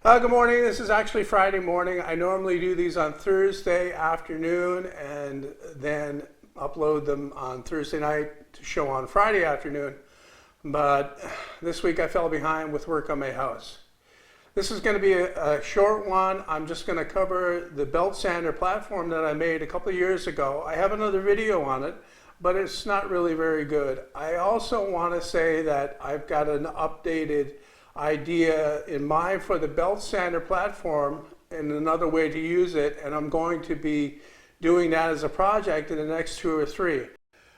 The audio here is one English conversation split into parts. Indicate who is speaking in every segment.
Speaker 1: Good morning. This is actually Friday morning. I normally do these on Thursday afternoon and then upload them on Thursday night to show on Friday afternoon. But this week I fell behind with work on my house. This is going to be a short one. I'm just going to cover the belt sander platform that I made a couple of years ago. I have another video on it, but it's not really very good. I also want to say that I've got an updated idea in mind for the belt sander platform and another way to use it, and I'm going to be doing that as a project in the next 2 or 3.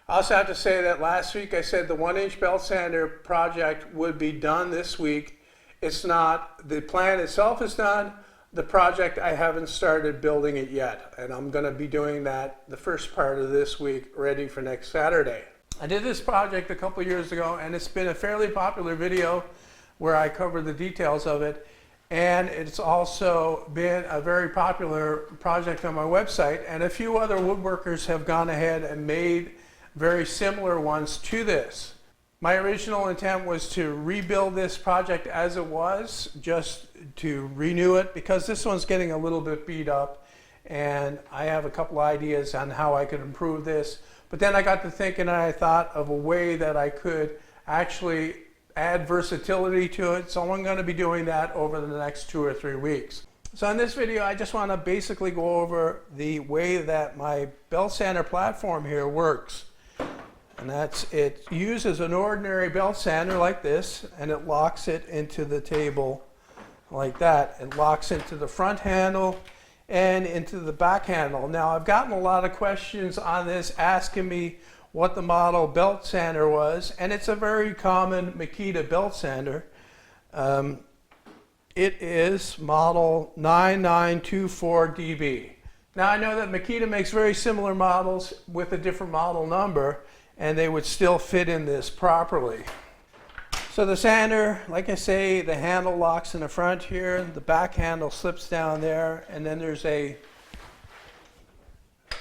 Speaker 1: I also have to say that last week I said the 1-inch belt sander project would be done this week. It's not. The plan itself is done. The project, I haven't started building it yet, and I'm going to be doing that the first part of this week, ready for next Saturday. I did this project a couple years ago, and it's been a fairly popular video where I cover the details of it, and it's also been a very popular project on my website, and a few other woodworkers have gone ahead and made very similar ones to this. My original intent was to rebuild this project as it was, just to renew it, because this one's getting a little bit beat up, and I have a couple ideas on how I could improve this. But then I got to thinking, and I thought of a way that I could actually add versatility to it, so I'm going to be doing that over the next 2 or 3 weeks. So in this video, I just want to basically go over the way that my belt sander platform here works. And it uses an ordinary belt sander like this, and it locks it into the table like that. It locks into the front handle and into the back handle. Now, I've gotten a lot of questions on this asking me what the model belt sander was, and it's a very common Makita belt sander. It is model 9924DB. Now, I know that Makita makes very similar models with a different model number, and they would still fit in this properly. So the sander, like I say, the handle locks in the front here, the back handle slips down there, and then there's a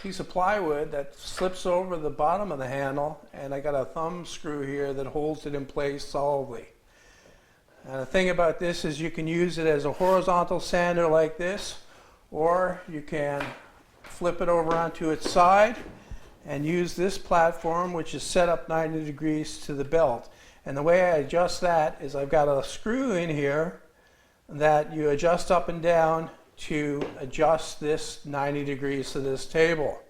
Speaker 1: piece of plywood that slips over the bottom of the handle, and I got a thumb screw here that holds it in place solidly. And the thing about this is you can use it as a horizontal sander like this, or you can flip it over onto its side and use this platform, which is set up 90 degrees to the belt. And the way I adjust that is I've got a screw in here that you adjust up and down to adjust this 90 degrees to this table.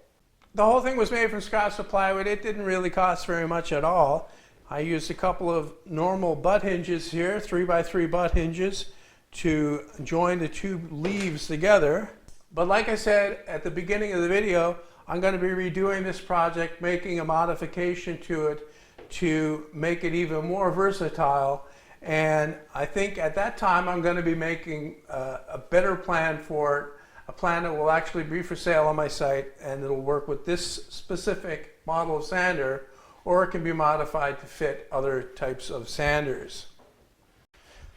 Speaker 1: The whole thing was made from skilsaw plywood. It didn't really cost very much at all. I used a couple of normal butt hinges here, 3x3 butt hinges, to join the two leaves together. But like I said at the beginning of the video, I'm going to be redoing this project, making a modification to it to make it even more versatile. And I think at that time I'm going to be making a better plan for it, a plan that will actually be for sale on my site, and it'll work with this specific model of sander, or it can be modified to fit other types of sanders.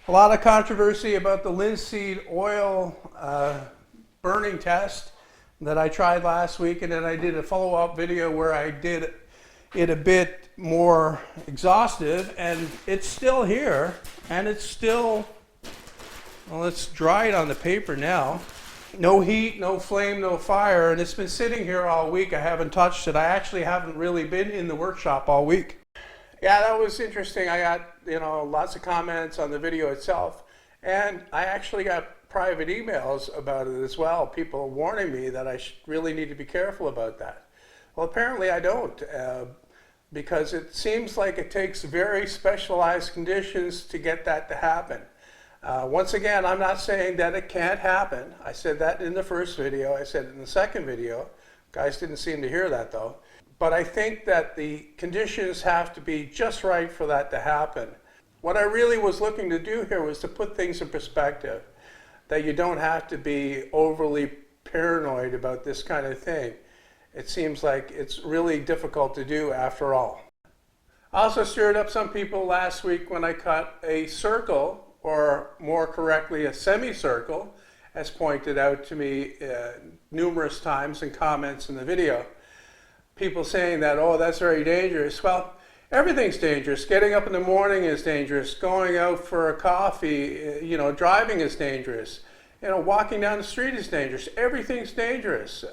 Speaker 1: A lot of controversy about the linseed oil burning test that I tried last week, and then I did a follow-up video where I did it a bit more exhaustive, and it's still here, and it's still, well, let's dry it on the paper now. No heat, no flame, no fire, and it's been sitting here all week. I haven't touched it. I actually haven't really been in the workshop all week. Yeah, that was interesting. I got, lots of comments on the video itself, and I actually got private emails about it as well, people warning me that I really need to be careful about that. Well, apparently I don't, because it seems like it takes very specialized conditions to get that to happen. Once again, I'm not saying that it can't happen. I said that in the first video. I said it in the second video. Guys didn't seem to hear that though. But I think that the conditions have to be just right for that to happen. What I really was looking to do here was to put things in perspective, that you don't have to be overly paranoid about this kind of thing. It seems like it's really difficult to do after all. I also stirred up some people last week when I cut a circle, or more correctly a semicircle, as pointed out to me numerous times in comments in the video. People saying that, oh, that's very dangerous. Well, Everything's dangerous. Getting up in the morning is dangerous. Going out for a coffee, driving is dangerous. Walking down the street is dangerous. Everything's dangerous,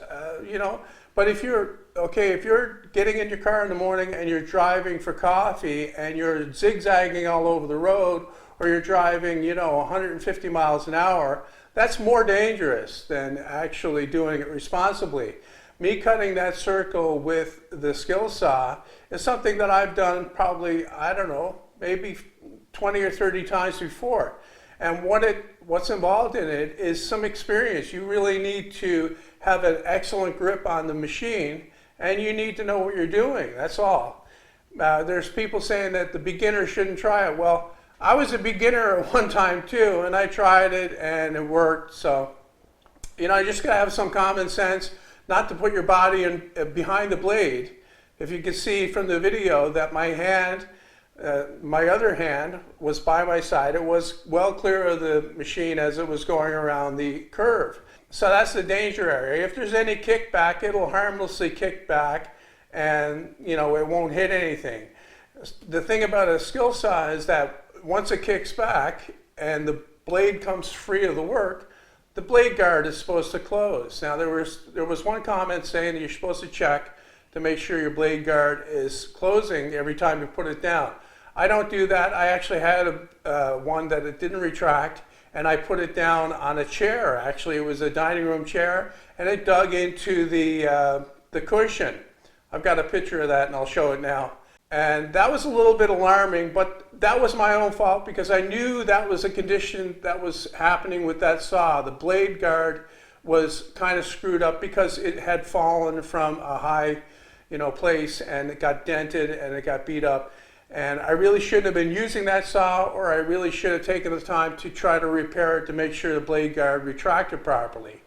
Speaker 1: But if you're getting in your car in the morning and you're driving for coffee and you're zigzagging all over the road, or you're driving, 150 miles an hour, that's more dangerous than actually doing it responsibly. Me cutting that circle with the skill saw is something that I've done probably, I don't know, maybe 20 or 30 times before. And what's involved in it is some experience. You really need to have an excellent grip on the machine, and you need to know what you're doing. That's all. There's people saying that the beginner shouldn't try it. Well, I was a beginner at one time too, and I tried it and it worked. So, you just gotta have some common sense, not to put your body behind the blade. If you can see from the video that my other hand was by my side. It was well clear of the machine as it was going around the curve. So that's the danger area. If there's any kickback, it'll harmlessly kick back and it won't hit anything. The thing about a skill saw is that once it kicks back and the blade comes free of the work, the blade guard is supposed to close. Now there was one comment saying that you're supposed to check to make sure your blade guard is closing every time you put it down. I don't do that. I actually had one that it didn't retract, and I put it down on a chair. Actually, it was a dining room chair, and it dug into the cushion. I've got a picture of that, and I'll show it now. And that was a little bit alarming, but that was my own fault because I knew that was a condition that was happening with that saw. The blade guard was kind of screwed up because it had fallen from a high, place, and it got dented and it got beat up. And I really shouldn't have been using that saw, or I really should have taken the time to try to repair it to make sure the blade guard retracted properly.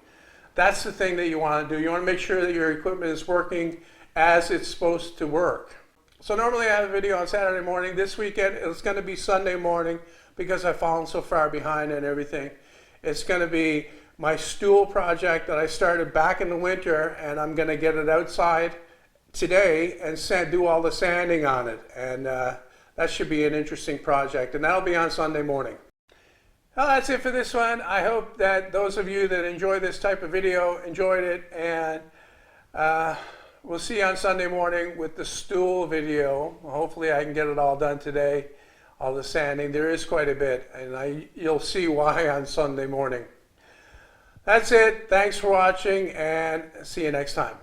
Speaker 1: That's the thing that you want to do. You want to make sure that your equipment is working as it's supposed to work. So normally I have a video on Saturday morning. This weekend it's going to be Sunday morning because I've fallen so far behind and everything. It's going to be my stool project that I started back in the winter, and I'm going to get it outside today and do all the sanding on it. And that should be an interesting project, and that'll be on Sunday morning. Well, that's it for this one. I hope that those of you that enjoy this type of video enjoyed it, and we'll see you on Sunday morning with the stool video. Hopefully I can get it all done today, all the sanding. There is quite a bit, and you'll see why on Sunday morning. That's it. Thanks for watching, and see you next time.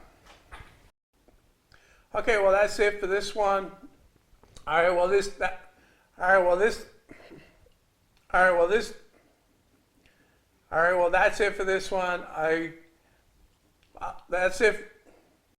Speaker 1: Okay, well that's it for this one. All right, well that's it for this one. That's it.